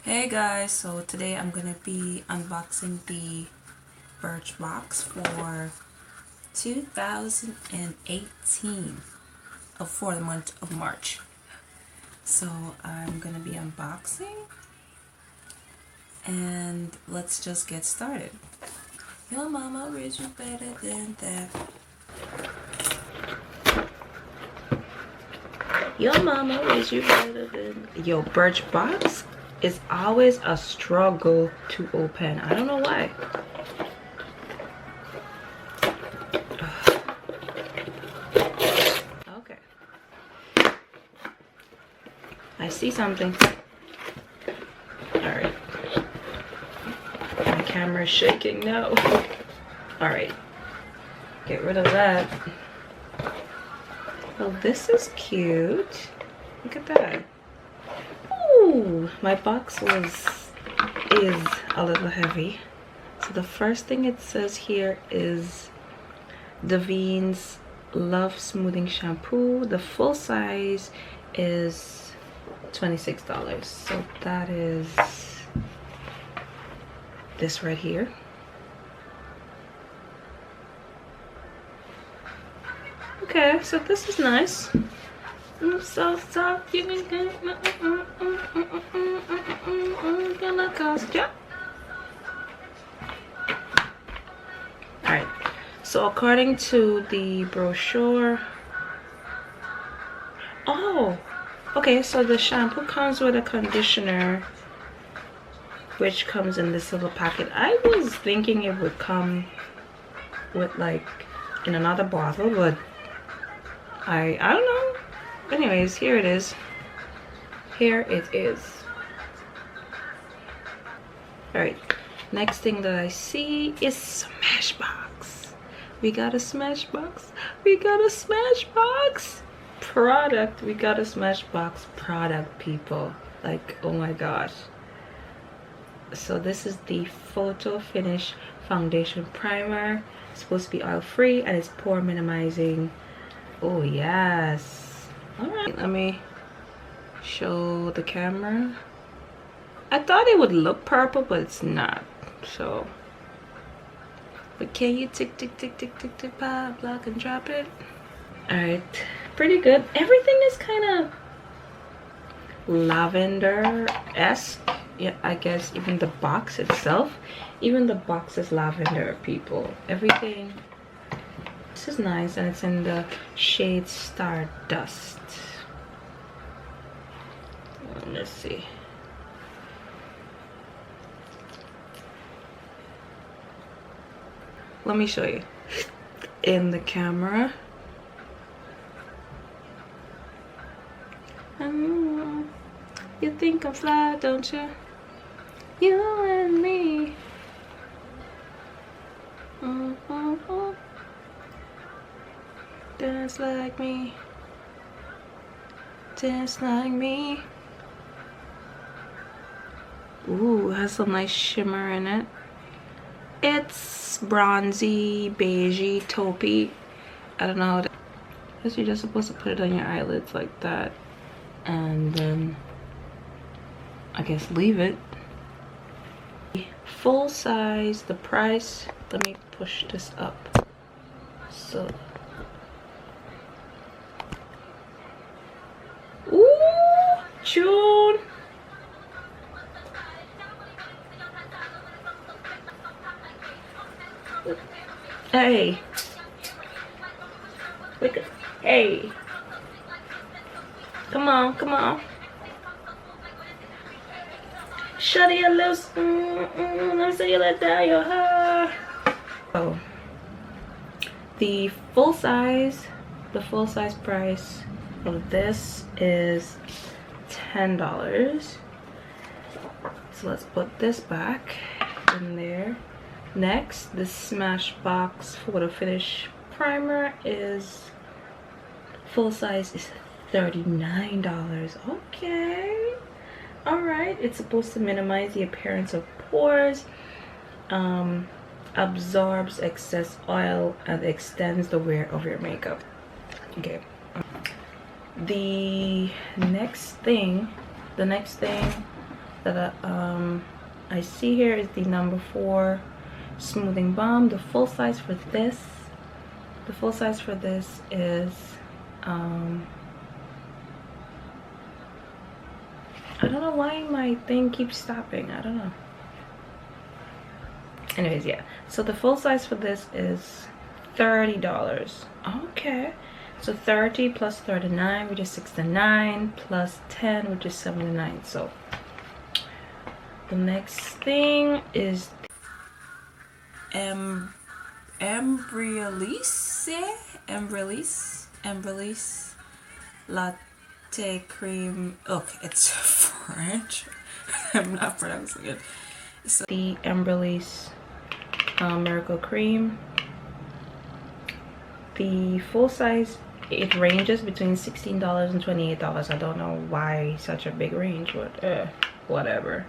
Hey guys, so today I'm gonna be unboxing the Birchbox for 2018 for the month of March. So I'm gonna be unboxing and let's just get started. Your mama raised you better than that. Your mama raised you better than. Yo, Birchbox is always a struggle to open. I don't know why. Okay. I see something. Alright. My camera's shaking now. Alright. Get rid of that. Well, this is cute. Look at that. Ooh, my box is a little heavy. So the first thing it says here is Davines Love Smoothing Shampoo. The full size is $26. So that is this right here. Okay, so this is nice. I'm so soft, you can get gonna cost ya. Alright, so according to the brochure, oh, okay, so the shampoo comes with a conditioner, which comes in this little packet. I was thinking it would come with like in another bottle, but I don't know. Anyways, here it is. Here it is. Alright, next thing that I see is Smashbox. We got a Smashbox. We got a Smashbox product. We got a Smashbox product, people. Like, oh my gosh. So this is the Photo Finish Foundation Primer. It's supposed to be oil free and it's pore minimizing. Oh yes. Alright, let me show the camera. I thought it would look purple, but it's not. So, but can you tick tick tick tick tick tick pop block and drop it? Alright, pretty good. Everything is kind of lavender-esque. Yeah, I guess even the box itself, even the box is lavender, people. Everything. This is nice, and it's in the shade Stardust. Let's see. Let me show you in the camera. You think I'm fly, don't you? You and me. Dance like me. Dance like me. Ooh, it has some nice shimmer in it. It's bronzy, beigey, taupey. I don't know how to. I guess you're just supposed to put it on your eyelids like that. And then I guess leave it. Full size, the price. Let me push this up. So. Ooh, June. Hey. Look at, hey. Come on, come on. Shut your lips. Let me see you let down your hair. Oh. The full size price of this is $10. So let's put this back in there. Next, the Smashbox Photo Finish Primer is full size is $39. Okay. Alright, it's supposed to minimize the appearance of pores, absorbs excess oil, and extends the wear of your makeup. Okay. The next thing that I see here is the number 4 smoothing balm. The full size for this is I don't know why my thing keeps stopping. I don't know. Anyways, yeah. So the full size for this is $30. Okay. So 30 plus 39, which is 69, plus 10, which is 79. So the next thing is Embryolisse latte cream. Okay, it's French. I'm not pronouncing it. So the Embryolisse miracle cream. The full size, it ranges between $16 and $28. I don't know why such a big range, but whatever.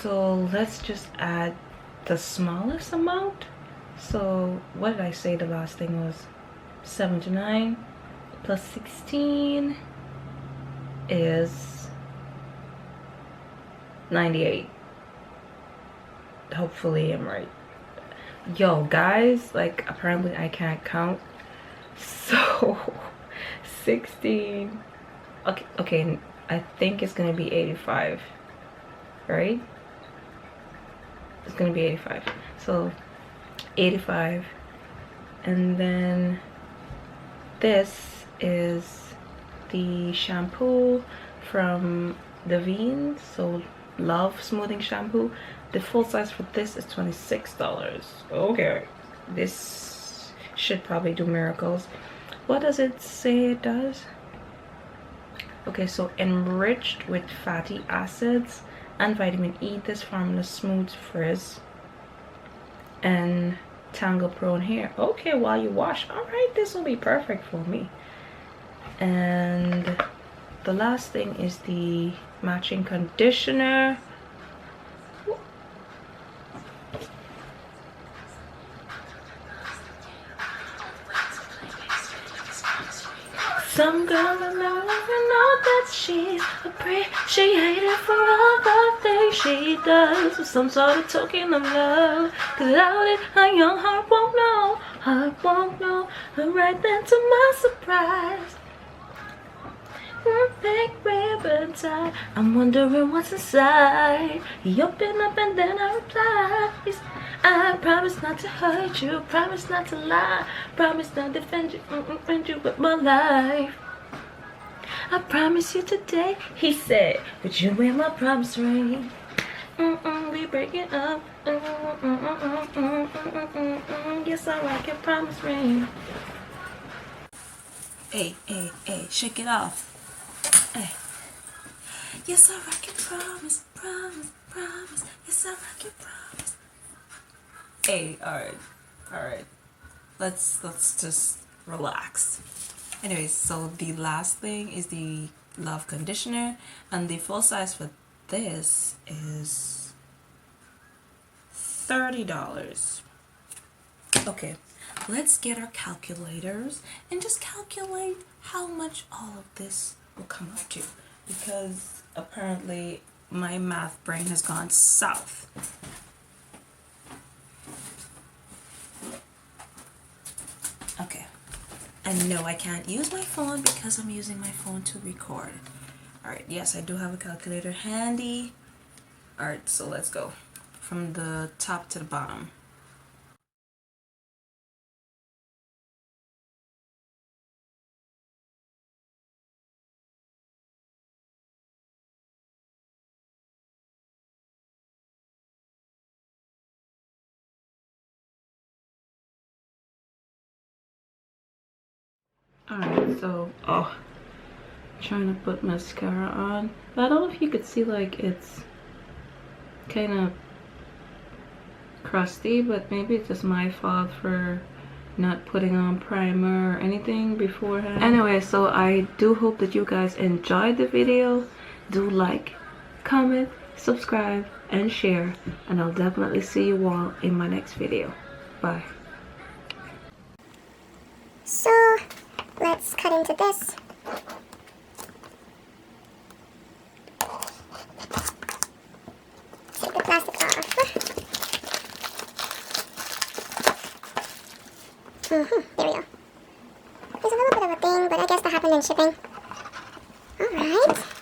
So let's just add the smallest amount. So what did I say the last thing was? 79 plus 16 is 98. Hopefully I'm right. Yo guys, like apparently I can't count. So 16, okay, I think it's gonna be 85, right? It's gonna be 85. So 85, and then this is the shampoo from Davine, so Love Smoothing Shampoo. The full size for this is $26. Okay, this should probably do miracles. What does it say it does? Okay, so enriched with fatty acids and vitamin E, this formula smooths frizz and tangle prone hair. Okay, while you wash. All right, this will be perfect for me. And the last thing is the matching conditioner. Some girl will never know that she's appreciated for all the things she does, with some sort of token of love. Cause without it, her young heart won't know. And right then to my surprise, perfect ribbon tie. I'm wondering what's inside. He opened up and then I replied, I promise not to hurt you, promise not to lie, promise not to defend you with my life. I promise you today, he said, would you wear my promise ring? We breaking up. Yes, I like your promise ring. Hey, shake it off. Hey. Yes, I like your promise. Yes, I like your promise. Hey, alright. Let's just relax. Anyways, so the last thing is the Love conditioner, and the full size for this is $30. Okay, let's get our calculators and just calculate how much all of this will come up to, because apparently my math brain has gone south. Okay, and no, I can't use my phone because I'm using my phone to record. Alright, yes, I do have a calculator handy. Alright, so let's go from the top to the bottom. Alright, so trying to put mascara on, but I don't know if you could see, like, it's kind of crusty, but maybe it's just my fault for not putting on primer or anything beforehand. Anyway, so I do hope that you guys enjoyed the video. Do like, comment, subscribe, and share, and I'll definitely see you all in my next video. Bye. So let's cut into this. There we go. There's a little bit of a thing, but I guess that happened in shipping. Alright.